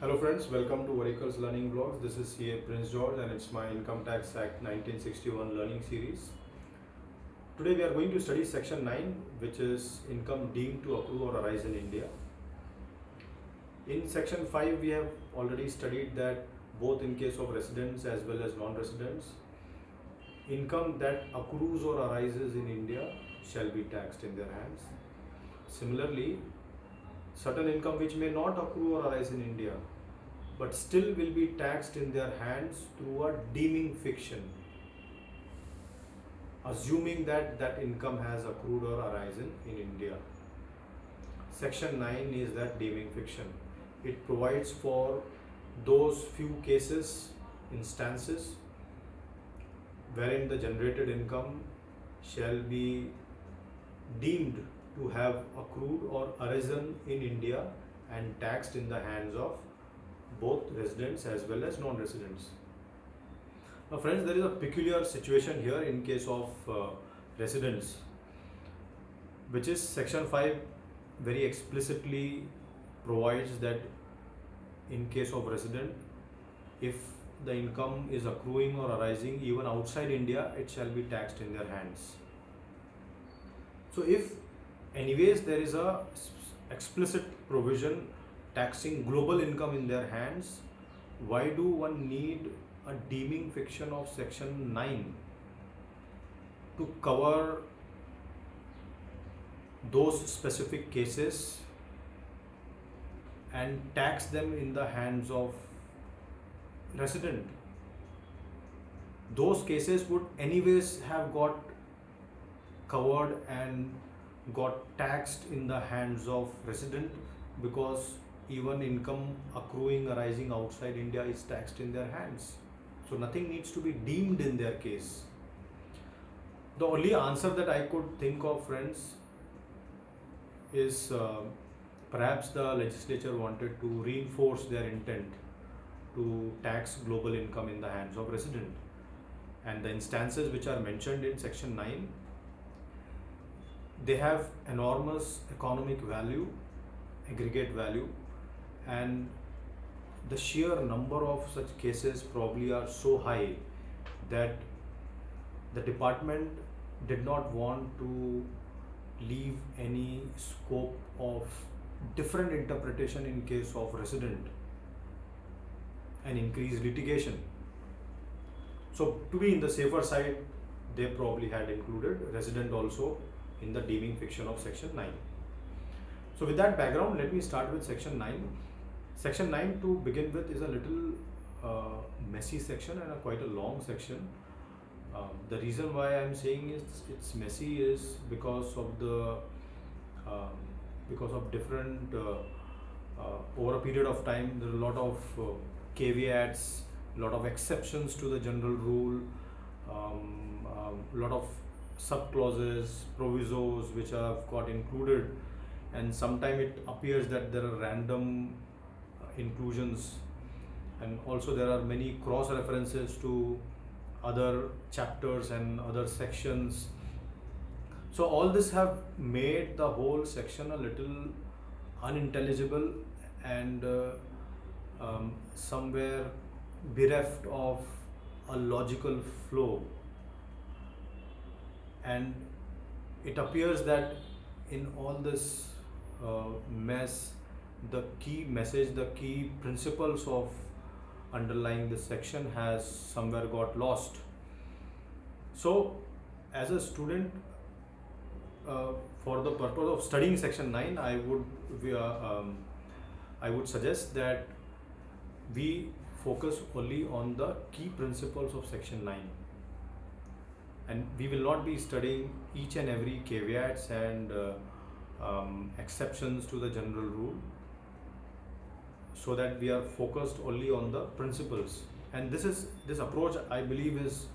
Hello friends, welcome to Oracle's Learning Blogs. This is CA Prince George and it's my Income Tax Act 1961 learning series. Today we are going to study section 9, which is income deemed to accrue or arise in India. In section 5 we have already studied that both in case of residents as well as non-residents, income that accrues or arises in India shall be taxed in their hands. Similarly, certain income which may not accrue or arise in India but still will be taxed in their hands through a deeming fiction, assuming that that income has accrued or arisen in India. Section 9 is that deeming fiction. It provides for those few cases, instances, wherein the generated income shall be deemed to have accrued or arisen in India and taxed in the hands of both residents as well as non-residents. Now friends, there is a peculiar situation here in case of residents, which is section 5 very explicitly provides that in case of resident, if the income is accruing or arising even outside India, it shall be taxed in their hands. So if anyways there is a explicit provision taxing global income in their hands, why do one need a deeming fiction of section 9 to cover those specific cases and tax them in the hands of resident? Those cases would anyways have got covered and got taxed in the hands of resident, because even income accruing arising outside India is taxed in their hands. So nothing needs to be deemed in their case. The only answer that I could think of, friends, is perhaps the legislature wanted to reinforce their intent to tax global income in the hands of resident. And the instances which are mentioned in section 9, they have enormous economic value, aggregate value, and the sheer number of such cases probably are so high that the department did not want to leave any scope of different interpretation in case of resident and increase litigation. So to be in the safer side, they probably had included resident also in the deeming fiction of section 9. So with that background, let me start with section 9. Section 9, to begin with, is a little messy section and quite a long section. The reason why I am saying it's messy is because of the different over a period of time there are a lot of caveats, a lot of exceptions to the general rule, a lot of sub-clauses, provisos which have got included, and sometimes it appears that there are random inclusions, and also there are many cross references to other chapters and other sections. So all this have made the whole section a little unintelligible and somewhere bereft of a logical flow. And it appears that in all this mess, the key message, the key principles of underlying this section has somewhere got lost. So as a student, for the purpose of studying section 9, I would suggest that we focus only on the key principles of section 9, and we will not be studying each and every caveats and exceptions to the general rule, so that we are focused only on the principles. And this approach, I believe, is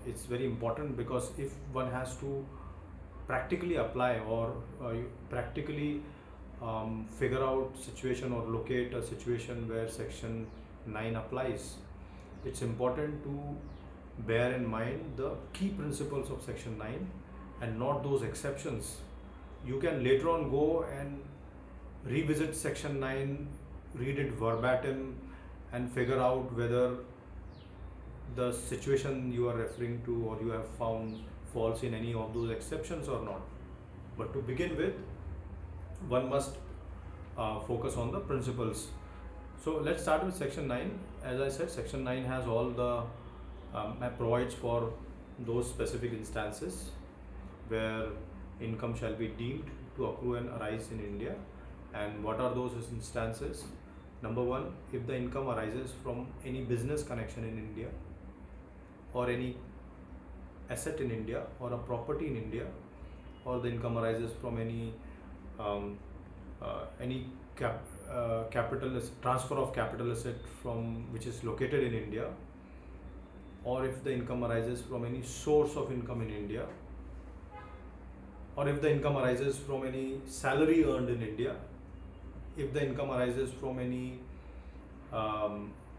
it's very important, because if one has to practically apply or practically figure out situation or locate a situation where section 9 applies, it's important to bear in mind the key principles of section 9 and not those exceptions. You can later on go and revisit section 9 read it verbatim and figure out whether the situation you are referring to or you have found falls in any of those exceptions or not. But to begin with, one must focus on the principles. So let's start with section 9. As I said, section 9 has all the provides for those specific instances where income shall be deemed to accrue and arise in India. And what are those instances? Number one, if the income arises from any business connection in India, or any asset in India, or a property in India, or the income arises from any transfer of capital asset from which is located in India, or if the income arises from any source of income in India, or if the income arises from any salary earned in India, if the income arises from any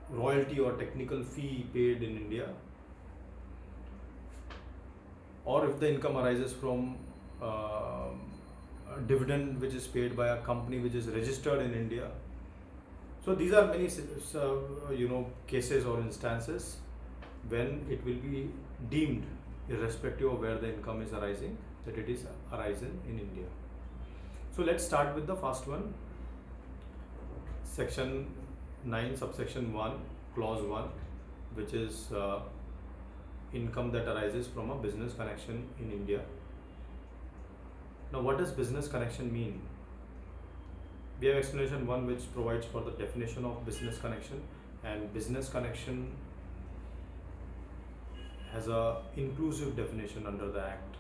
royalty or technical fee paid in India, or if the income arises from a dividend which is paid by a company which is registered in India. So these are many cases or instances when it will be deemed, irrespective of where the income is arising, that it is arisen in India. So let's start with the first one. Section 9, subsection 1, clause 1, which is income that arises from a business connection in India. Now, what does business connection mean? We have explanation 1 which provides for the definition of business connection, and business connection has a inclusive definition under the Act.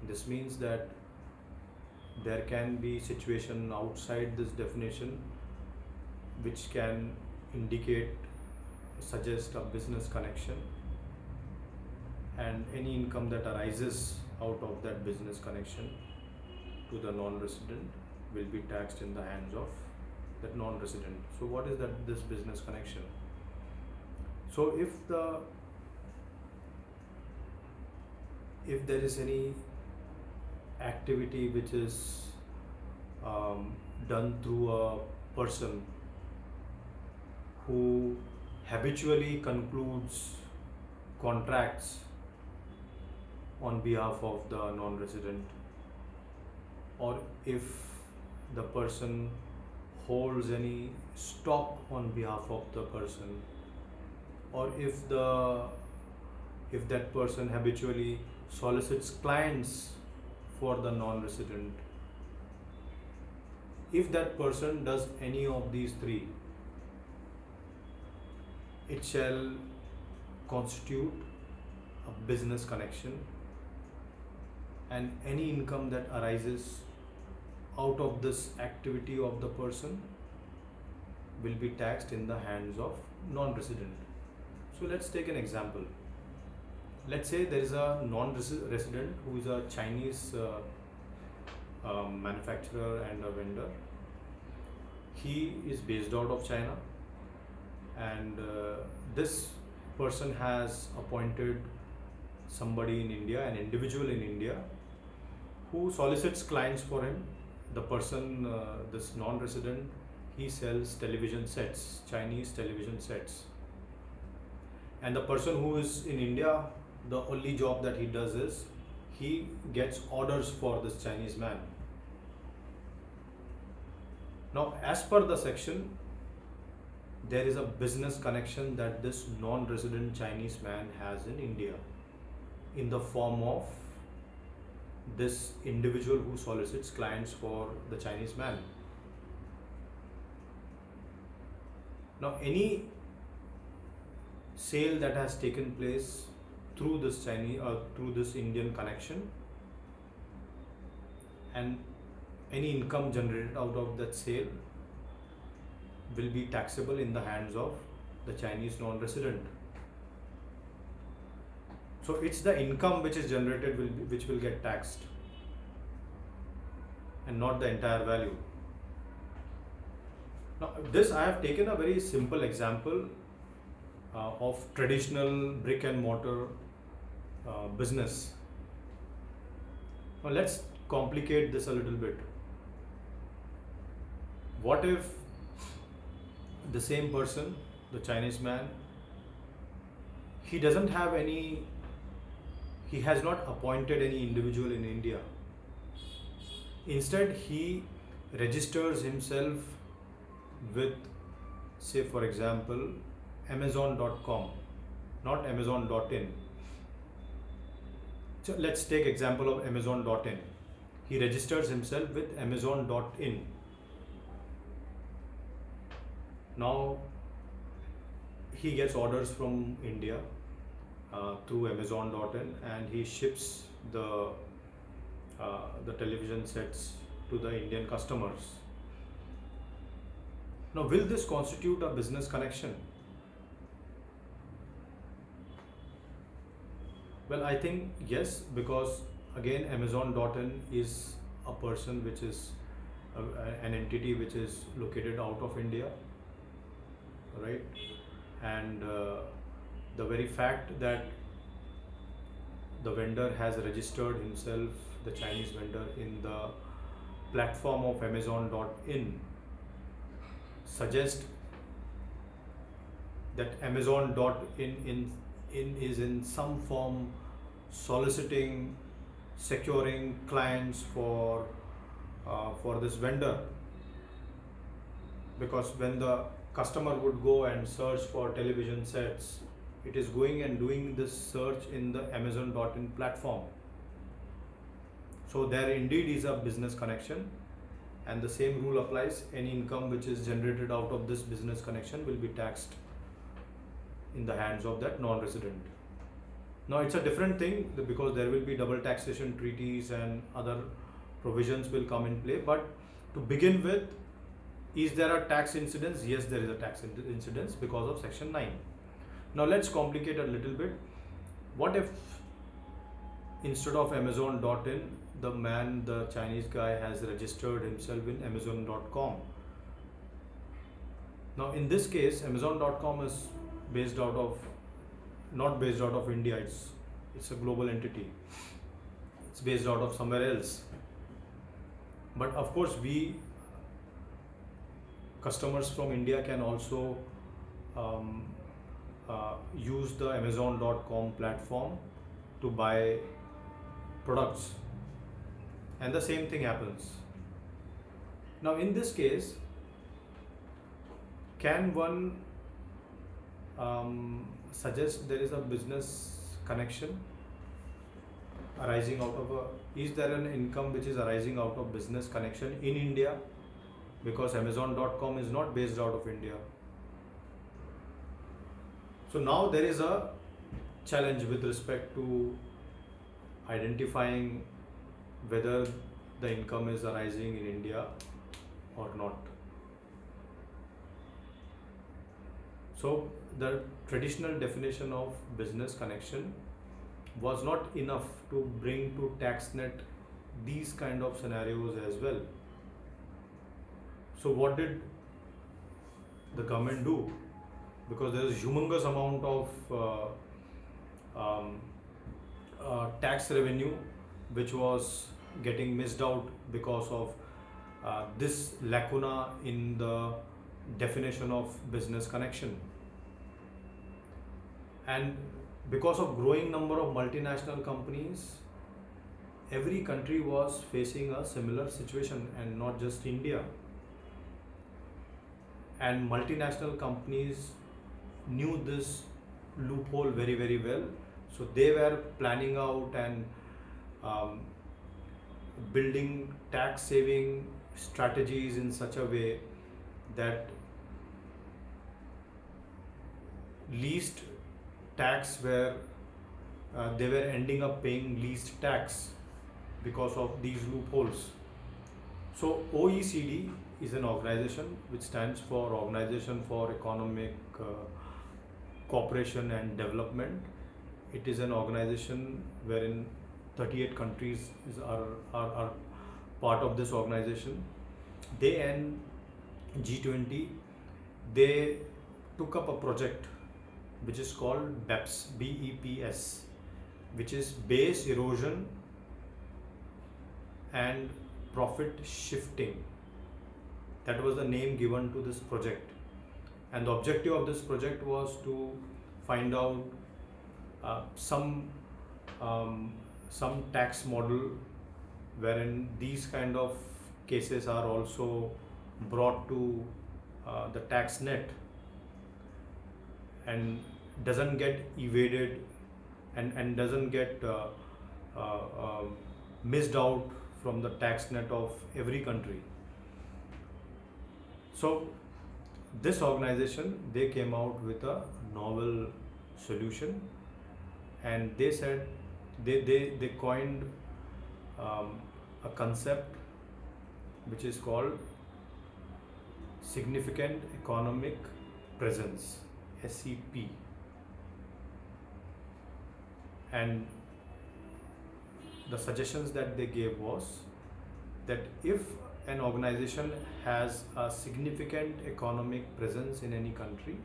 This means that there can be situation outside this definition which can suggest a business connection, and any income that arises out of that business connection to the non-resident will be taxed in the hands of that non-resident. So what is this business connection? So if there is any activity which is done through a person who habitually concludes contracts on behalf of the non-resident, or if the person holds any stock on behalf of the person, or if that person habitually solicits clients for the non-resident, if that person does any of these three, it shall constitute a business connection, and any income that arises out of this activity of the person will be taxed in the hands of non-resident. So let's take an example. Let's say there is a non-resident who is a Chinese manufacturer and a vendor. He is based out of China, and this person has appointed somebody in India, an individual in India, who solicits clients for him. The person, this non-resident, he sells television sets, Chinese television sets. And the person who is in India, the only job that he does is he gets orders for this Chinese man. Now, as per the section, there is a business connection that this non-resident Chinese man has in India in the form of this individual who solicits clients for the Chinese man. Now, any sale that has taken place through this through this Indian connection, and any income generated out of that sale will be taxable in the hands of the Chinese non-resident. So it's the income which is generated which will get taxed, and not the entire value. Now, this I have taken a very simple example of traditional brick and mortar business. Now let's complicate this a little bit. What if the same person, the Chinese man, he doesn't have any, he has not appointed any individual in India. Instead, he registers himself with, say for example, Amazon.com, not Amazon.in. So let's take example of Amazon.in. He registers himself with Amazon.in. Now he gets orders from India through Amazon.in, and he ships the television sets to the Indian customers. Now, will this constitute a business connection? Well, I think yes, because again, Amazon.in is a person which is an entity which is located out of India, right? And the very fact that the vendor has registered himself, the Chinese vendor, in the platform of Amazon.in suggests that Amazon.in is in some form soliciting, securing clients for this vendor, because when the customer would go and search for television sets, it is going and doing this search in the Amazon.in platform. So there indeed is a business connection, and the same rule applies. Any income which is generated out of this business connection will be taxed in the hands of that non-resident. Now it's a different thing because there will be double taxation treaties and other provisions will come in play. But to begin with, is there a tax incidence? Yes, there is a tax incidence because of Section 9. Now let's complicate a little bit. What if instead of Amazon.in, the Chinese guy has registered himself in Amazon.com? Now in this case, Amazon.com is not based out of India. It's a global entity. It's based out of somewhere else. But of course, we customers from India can also use the Amazon.com platform to buy products, and the same thing happens. Now in this case, can one suggest there is a business connection arising out of is there an income which is arising out of business connection in India? Because Amazon.com is not based out of India. So now there is a challenge with respect to identifying whether the income is arising in India or not. So the traditional definition of business connection was not enough to bring to TaxNet these kind of scenarios as well. So what did the government do? Because there is humongous amount of tax revenue which was getting missed out because of this lacuna in the definition of business connection. And because of growing number of multinational companies, every country was facing a similar situation, and not just India. And multinational companies knew this loophole very, very well. So they were planning out and building tax saving strategies in such a way that least tax where they were ending up paying least tax because of these loopholes. So OECD is an organization which stands for Organization for Economic Cooperation and Development. It is an organization wherein 38 countries are part of this organization. They and G20, they took up a project which is called BEPS, BEPS, which is Base Erosion and Profit Shifting. That was the name given to this project. And the objective of this project was to find out uh, some um, some tax model wherein these kind of cases are also brought to the tax net and doesn't get evaded and doesn't get uh, um, missed out from the tax net of every country. So this organization, they came out with a novel solution, and they said they coined a concept which is called significant economic presence, SEP. And the suggestions that they gave was that if an organization has a significant economic presence in any country,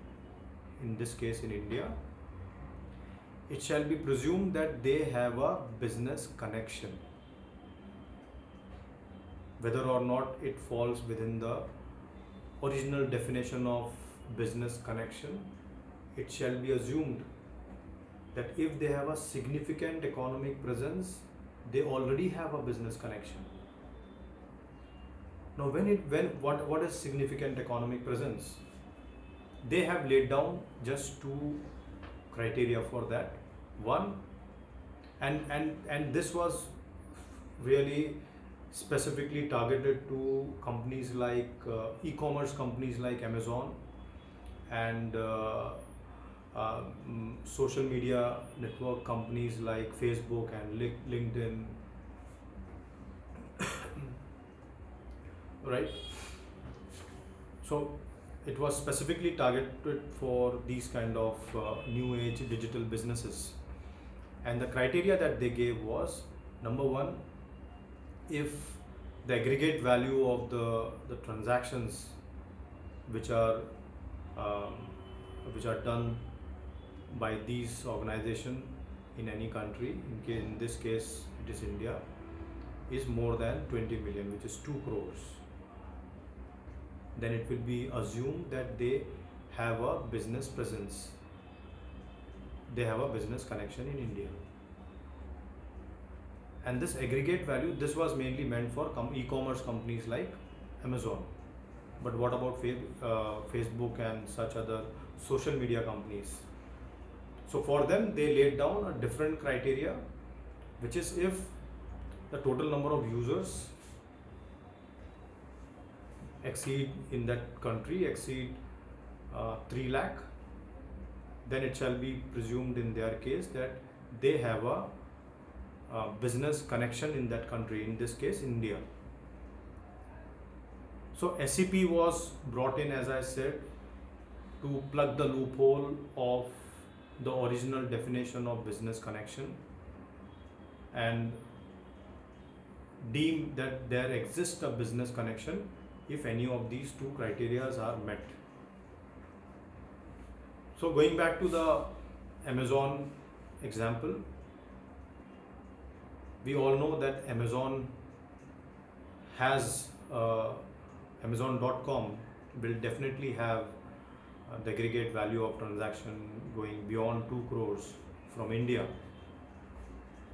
in this case in India, it shall be presumed that they have a business connection. Whether or not it falls within the original definition of business connection, it shall be assumed that if they have a significant economic presence, they already have a business connection. Now, what is significant economic presence? They have laid down just two criteria for that. One, and this was really specifically targeted to companies like e-commerce companies like Amazon and social media network companies like Facebook and LinkedIn, right? So it was specifically targeted for these kind of new age digital businesses, and the criteria that they gave was, number one, if the aggregate value of the transactions which are done by these organization in any country, in this case it is India, is more than 20 million, which is 2 crores, then it will be assumed that they have a business presence, they have a business connection in India. And this aggregate value, this was mainly meant for e-commerce companies like Amazon. But what about Facebook and such other social media companies? So for them, they laid down a different criteria, which is if the total number of users exceed in that country exceed 3 lakh, then it shall be presumed in their case that they have a business connection in that country, in this case India. So SEP was brought in, as I said, to plug the loophole of the original definition of business connection and deem that there exists a business connection if any of these two criteria are met. So going back to the Amazon example, we all know that Amazon has Amazon.com will definitely have the aggregate value of transaction going beyond 2 crores from India,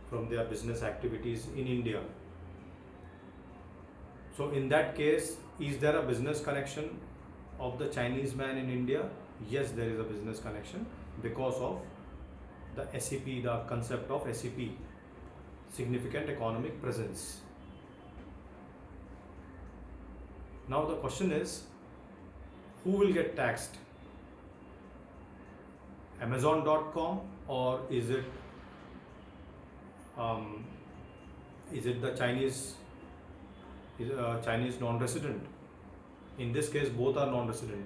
from their business activities in India. So in that case, is there a business connection of the Chinese man in India? Yes, there is a business connection because of the SEP, the concept of SEP, significant economic presence. Now the question is, who will get taxed? Amazon.com, or is it the Chinese non-resident? In this case, both are non-resident.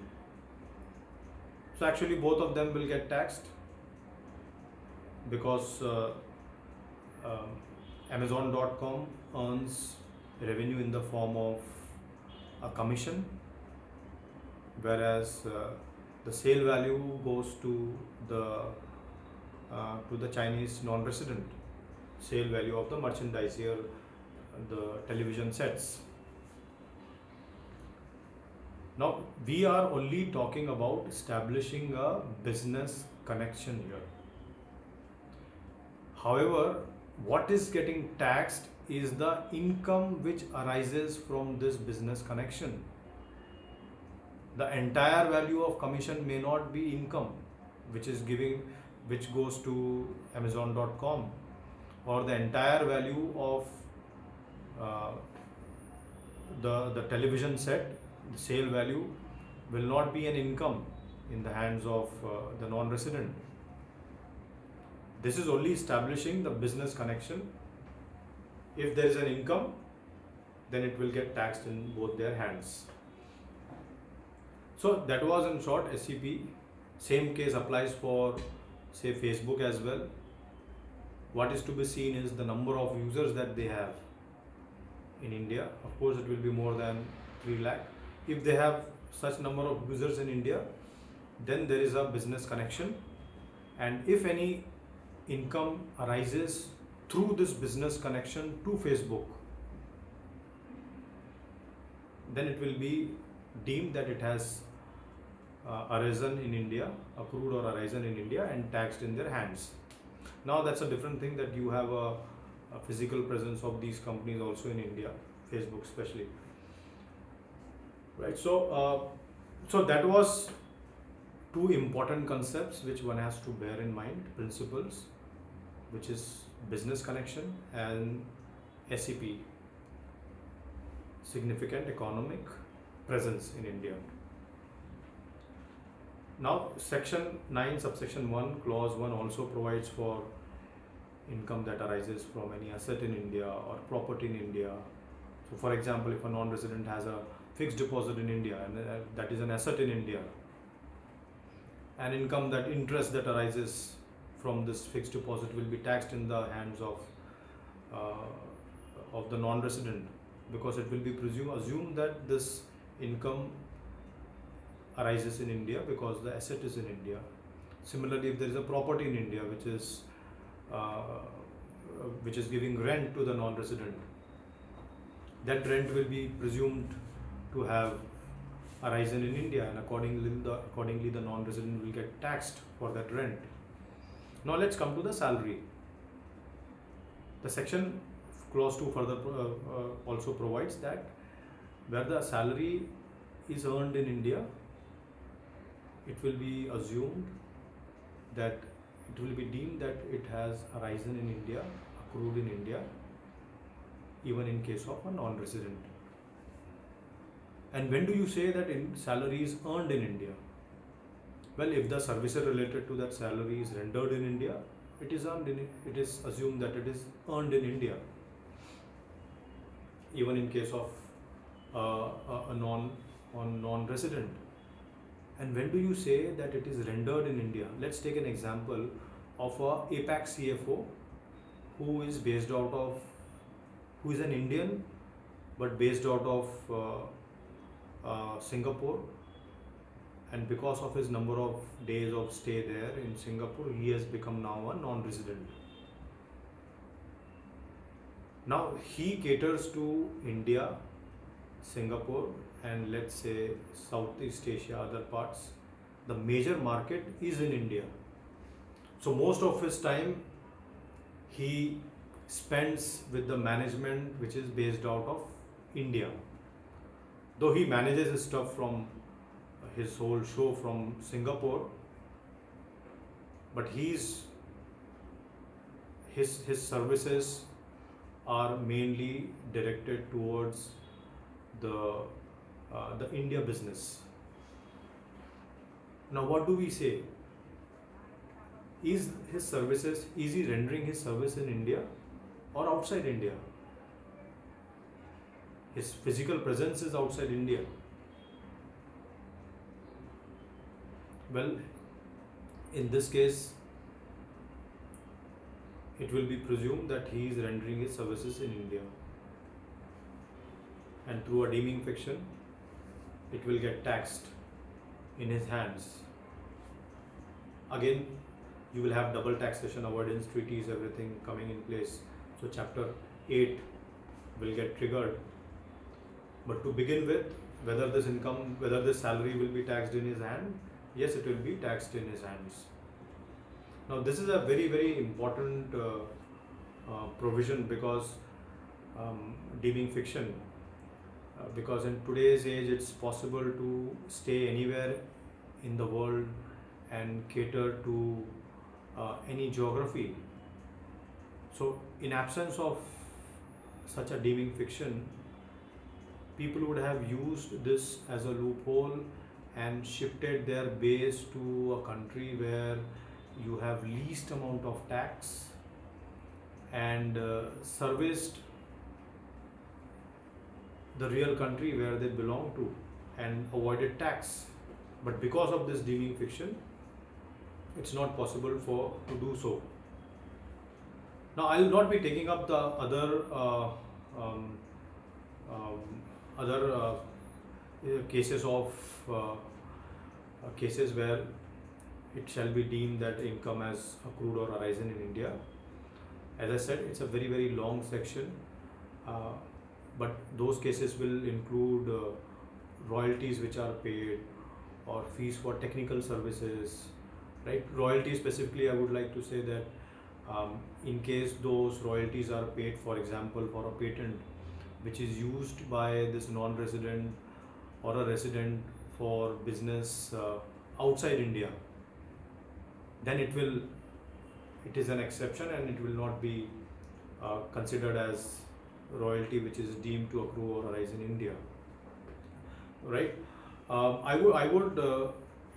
So actually, both of them will get taxed because Amazon.com earns revenue in the form of a commission, whereas the sale value goes to the Chinese non-resident, sale value of the merchandise here, the television sets. Now, we are only talking about establishing a business connection here. However, what is getting taxed is the income which arises from this business connection. The entire value of commission may not be income, which goes to Amazon.com, or the entire value of uh, the television set, the sale value will not be an income in the hands of the non-resident. This is only establishing the business connection. If there is an income, then it will get taxed in both their hands. So that was in short SCP. Same case applies for, say, Facebook as well. What is to be seen is the number of users that they have in India. Of course, it will be more than 3 lakh. If they have such number of users in India, then there is a business connection, and if any income arises through this business connection to Facebook, then it will be deemed that it has arisen in India, accrued or arisen in India, and taxed in their hands. Now that's a different thing, that you have a physical presence of these companies also in India, Facebook especially. Right. So that was two important concepts which one has to bear in mind, principles, which is business connection and SEP, significant economic presence in India. Now section 9 subsection 1 clause 1 also provides for income that arises from any asset in India or property in India. So for example, if a non-resident has a fixed deposit in India and that is an asset in India, and income, that interest that arises from this fixed deposit will be taxed in the hands of the non-resident, because it will be assumed that this income arises in India because the asset is in India. Similarly, if there is a property in India which is giving rent to the non-resident, that rent will be presumed to have arisen in India, and accordingly the non-resident will get taxed for that rent. Now let's come to the salary. The section clause 2 further also provides that where the salary is earned in India, it will be assumed that it will be deemed that it has arisen in India, accrued in India, even in case of a non-resident. And when do you say that salary is earned in India? Well, if the services related to that salary is rendered in India, it is assumed that it is earned in India, even in case of a non-resident. And when do you say that it is rendered in India? Let's take an example of a APAC CFO who is an Indian but based out of Singapore, and because of his number of days of stay there in Singapore, he has become now a non-resident. Now he caters to India, Singapore, and let's say Southeast Asia, other parts. The major market is in India. So most of his time he spends with the management which is based out of India. Though he manages his stuff from his whole show from Singapore, but his services are mainly directed towards the India business. Now what do we say? Is he rendering his service in India or outside India? His physical presence is outside India. Well, in this case, it will be presumed that he is rendering his services in India, and through a deeming fiction, it will get taxed in his hands. Again, you will have double taxation avoidance treaties, everything coming in place. So chapter 8 will get triggered. But to begin with, whether this income, whether this salary will be taxed in his hand. Yes, it will be taxed in his hands. Now this is a very very important provision, because deeming fiction, because in today's age it's possible to stay anywhere in the world and cater to any geography. So in absence of such a deeming fiction, people would have used this as a loophole and shifted their base to a country where you have least amount of tax, and serviced the real country where they belong to and avoided tax. But because of this deeming fiction, it's not possible for to do so. Now I will not be taking up the um, um, other cases of cases where it shall be deemed that income has accrued or arisen in India. As I said, it's a very very long section, uh, but those cases will include royalties which are paid, or fees for technical services, right? Royalties specifically, I would like to say that in case those royalties are paid, for example, for a patent which is used by this non-resident or a resident for business outside India, then it is an exception and it will not be considered as royalty which is deemed to accrue or arise in India, right? I would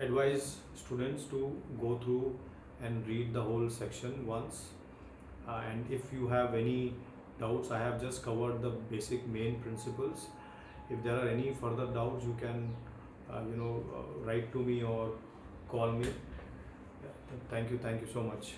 advise students to go through and read the whole section once, and if you have any doubts, I have just covered the basic main principles. If there are any further doubts, you can write to me or call me. Yeah, thank you so much.